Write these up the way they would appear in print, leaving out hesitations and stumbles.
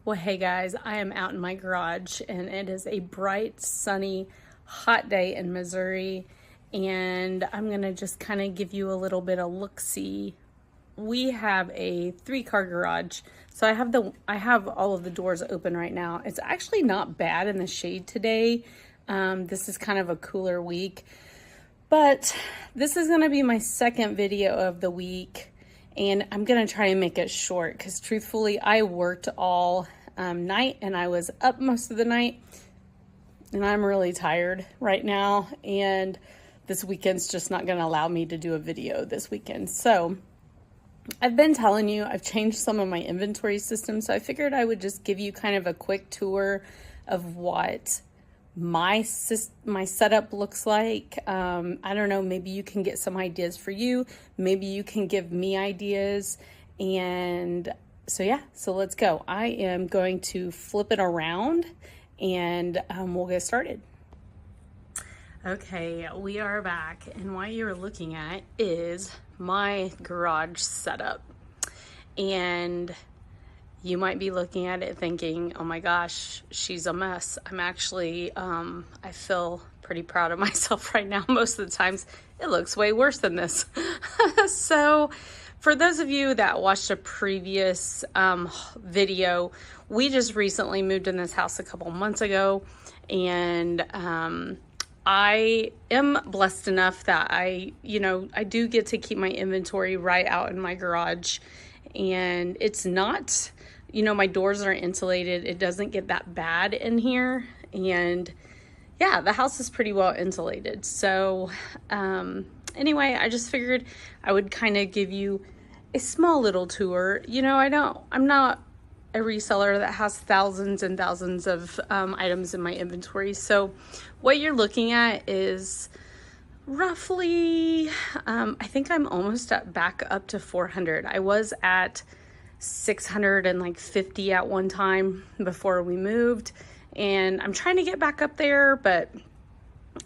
Well, hey guys, I am out in my garage and it is a bright, sunny, hot day in Missouri. And I'm gonna just kind of give you a little bit of look-see. We have a 3-car garage. So I have all of the doors open right now. It's actually not bad in the shade today. This is kind of a cooler week. But this is gonna be my second video of the week. And I'm gonna try and make it short because truthfully, I worked all night and I was up most of the night and I'm really tired right now, and this weekend's just not going to allow me to do a video this weekend. So I've been telling you I've changed some of my inventory systems, so I figured I would just give you kind of a quick tour of what my setup looks like. I don't know, maybe you can get some ideas for you, maybe you can give me ideas. And so yeah, so let's go. I am going to flip it around and we'll get started. Okay, we are back, and what you're looking at is my garage setup. And you might be looking at it thinking, oh my gosh, she's a mess. I'm actually, I feel pretty proud of myself right now. Most of the times it looks way worse than this. So for those of you that watched a previous video, we just recently moved in this house a couple months ago, and I am blessed enough that I do get to keep my inventory right out in my garage, and it's not, my doors are insulated. It doesn't get that bad in here, and yeah, the house is pretty well insulated. So anyway, I just figured I would kind of give you a small little tour. I'm not a reseller that has thousands and thousands of items in my inventory. So what you're looking at is roughly, I think I'm almost back up to 400. I was at 650 at one time before we moved, and I'm trying to get back up there. But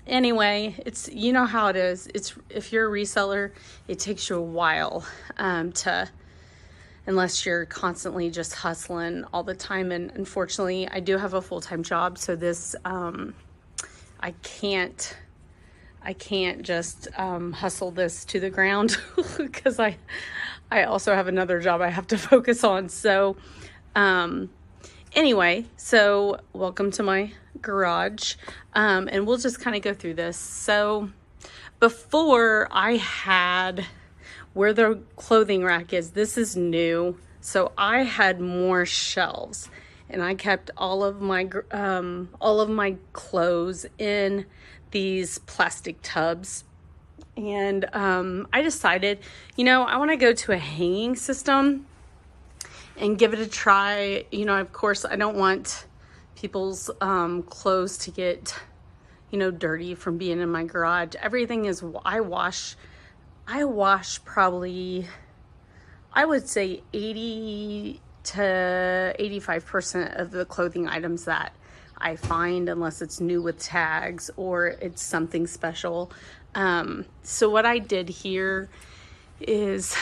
anyway, it's, how it is. It's, if you're a reseller, it takes you a while unless you're constantly just hustling all the time. And unfortunately, I do have a full-time job, so this I can't just hustle this to the ground because I also have another job I have to focus on. So anyway, so welcome to my garage, and we'll just kind of go through this. So before, I had where the clothing rack is, this is new. So I had more shelves, and I kept all of my clothes in these plastic tubs. And I decided, I want to go to a hanging system and give it a try. Of course, I don't want people's clothes to get, dirty from being in my garage. Everything is, I wash probably, I would say 80 to 85% of the clothing items that I find, unless it's new with tags or it's something special. So what I did here is,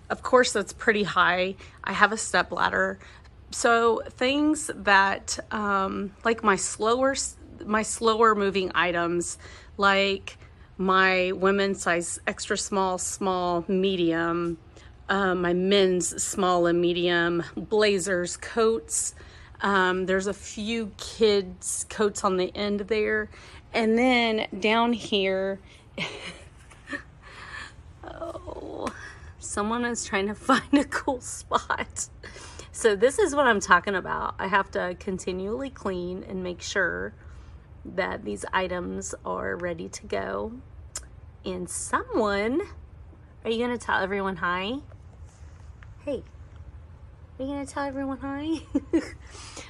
of course, that's pretty high. I have a step ladder. So things that, like my slower moving items, like my women's size extra small, medium, my men's small and medium, blazers, coats. There's a few kids' coats on the end there. And then down here, oh, someone is trying to find a cool spot. So this is what I'm talking about. I have to continually clean and make sure that these items are ready to go. And someone, are you going to tell everyone hi? Hey, are you going to tell everyone hi?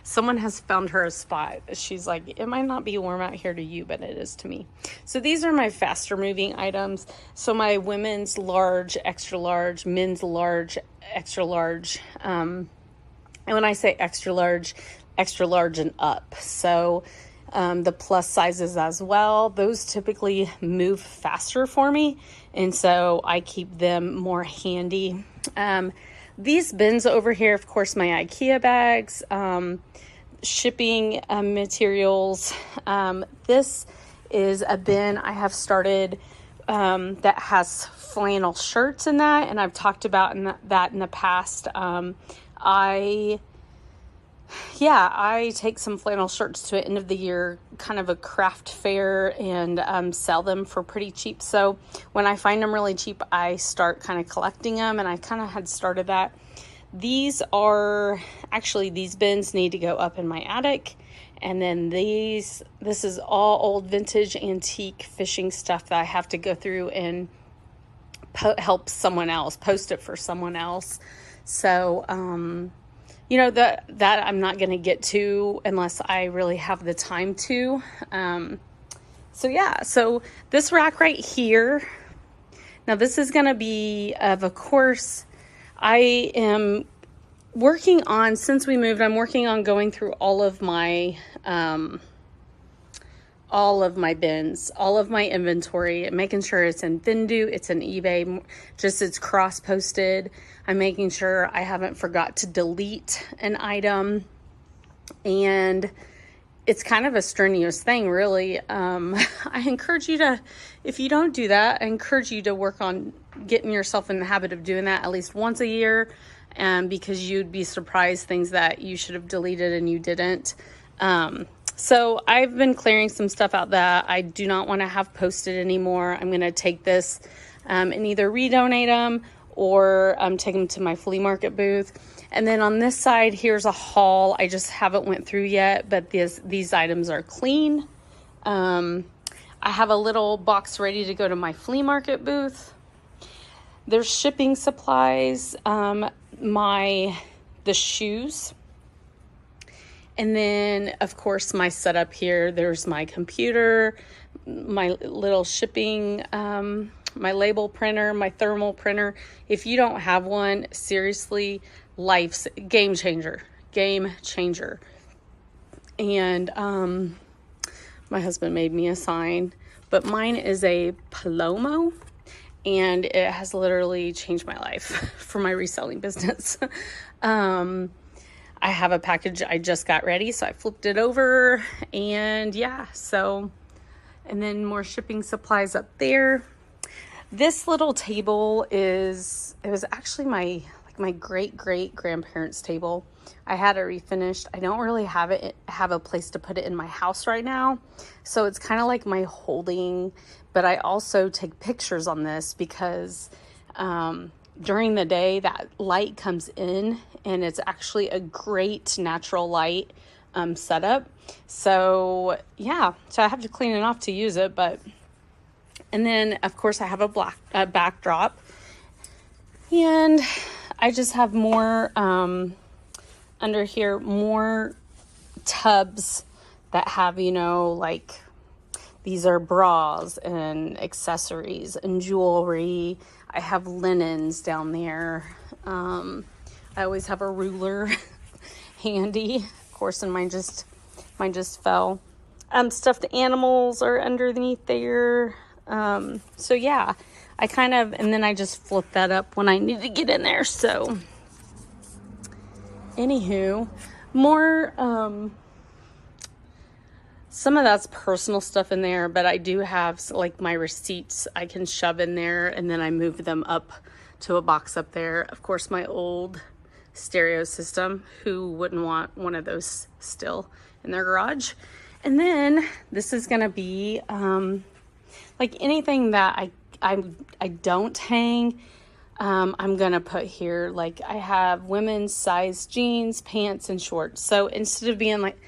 Someone has found her a spot. She's like, it might not be warm out here to you, but it is to me. So these are my faster moving items. So my women's large, extra large, men's large, extra large. And when I say extra large and up. So the plus sizes as well, those typically move faster for me, and so I keep them more handy. these bins over here, of course, my IKEA bags, shipping materials. This is a bin I have started that has flannel shirts in that, and I've talked about that in the past. I take some flannel shirts to an end of the year kind of a craft fair and sell them for pretty cheap. So when I find them really cheap, I start kind of collecting them, and I kind of had started that. These bins need to go up in my attic. And then this is all old vintage antique fishing stuff that I have to go through and help someone else, post it for someone else. So, that I'm not going to get to unless I really have the time to. So this rack right here, now this is going to be of course, I am working on, since we moved, I'm working on going through all of my bins, all of my inventory, and making sure it's in Vendoo, it's in eBay, just it's cross-posted. I'm making sure I haven't forgot to delete an item, and it's kind of a strenuous thing, really. I encourage you to, if you don't do that, I encourage you to work on getting yourself in the habit of doing that at least once a year, because you'd be surprised things that you should have deleted and you didn't. So I've been clearing some stuff out that I do not want to have posted anymore. I'm going to take this and either redonate them or take them to my flea market booth. And then on this side, here's a haul I just haven't went through yet, but these items are clean. I have a little box ready to go to my flea market booth. There's shipping supplies, the shoes. And then, of course, my setup here, there's my computer, my little shipping, my label printer, my thermal printer. If you don't have one, seriously, life's game changer. And my husband made me a sign, but mine is a Palomo, and it has literally changed my life for my reselling business. I have a package I just got ready, so I flipped it over, and and then more shipping supplies up there. This little table it was actually my great grandparents' table. I had it refinished. I don't really have a place to put it in my house right now, so it's kind of like my holding, but I also take pictures on this because during the day that light comes in, and it's actually a great natural light setup. So I have to clean it off to use it, and then of course I have a backdrop, and I just have more under here, more tubs that have, like these are bras and accessories and jewelry. I have linens down there. I always have a ruler handy. Of course, and mine just fell. Stuffed animals are underneath there. I and then I just flip that up when I need to get in there. So, anywho, more, some of that's personal stuff in there, but I do have like my receipts I can shove in there, and then I move them up to a box up there. Of course, my old stereo system. Who wouldn't want one of those still in their garage? And then this is going to be like anything that I don't hang. I'm going to put here, like I have women's size jeans, pants, and shorts. So instead of being like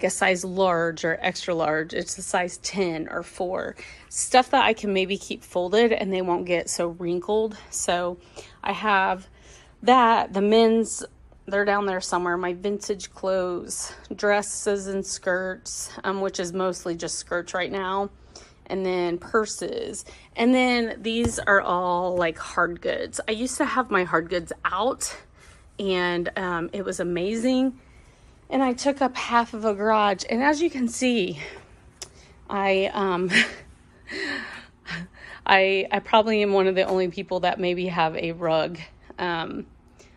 a size large or extra large, it's a size 10 or 4. Stuff that I can maybe keep folded and they won't get so wrinkled. So I have that. The men's, they're down there somewhere. My vintage clothes, dresses and skirts, which is mostly just skirts right now. And then purses. And then these are all like hard goods. I used to have my hard goods out, and it was amazing. And I took up half of a garage. And as you can see, I probably am one of the only people that maybe have a rug.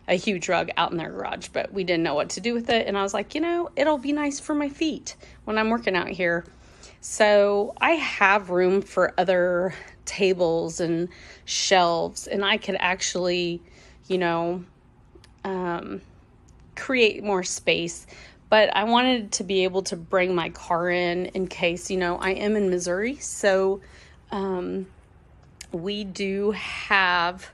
a huge rug out in their garage, but we didn't know what to do with it. And I was like, you know, it'll be nice for my feet when I'm working out here. So I have room for other tables and shelves, and I could actually, you know, create more space. But I wanted to be able to bring my car in case, you know, I am in Missouri. So we do have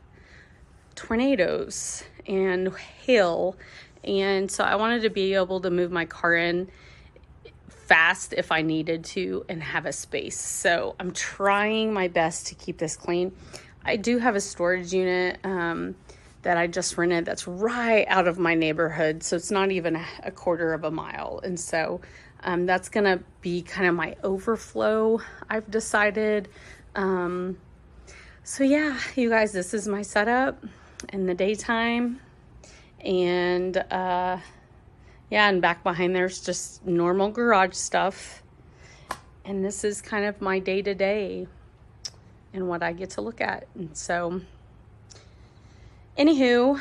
tornadoes and hail. And so I wanted to be able to move my car in fast if I needed to and have a space. So I'm trying my best to keep this clean. I do have a storage unit that I just rented that's right out of my neighborhood. So it's not even a quarter of a mile. And so that's going to be kind of my overflow, I've decided. So yeah, you guys, this is my setup in the daytime. And yeah, and back behind there's just normal garage stuff. And this is kind of my day-to-day and what I get to look at. And so anywho,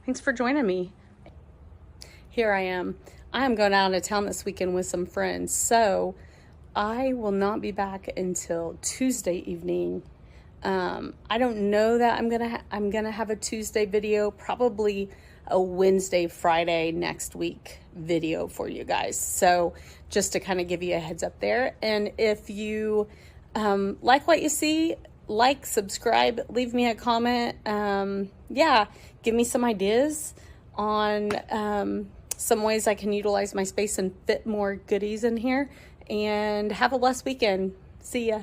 thanks for joining me. Here I am. I'm going out of town this weekend with some friends. So I will not be back until Tuesday evening. I don't know that I'm gonna have a Tuesday video, probably a Wednesday, Friday next week video for you guys. So just to kind of give you a heads up there. And if you like what you see, like, subscribe, leave me a comment. Yeah, give me some ideas on some ways I can utilize my space and fit more goodies in here. And have a blessed weekend. See ya.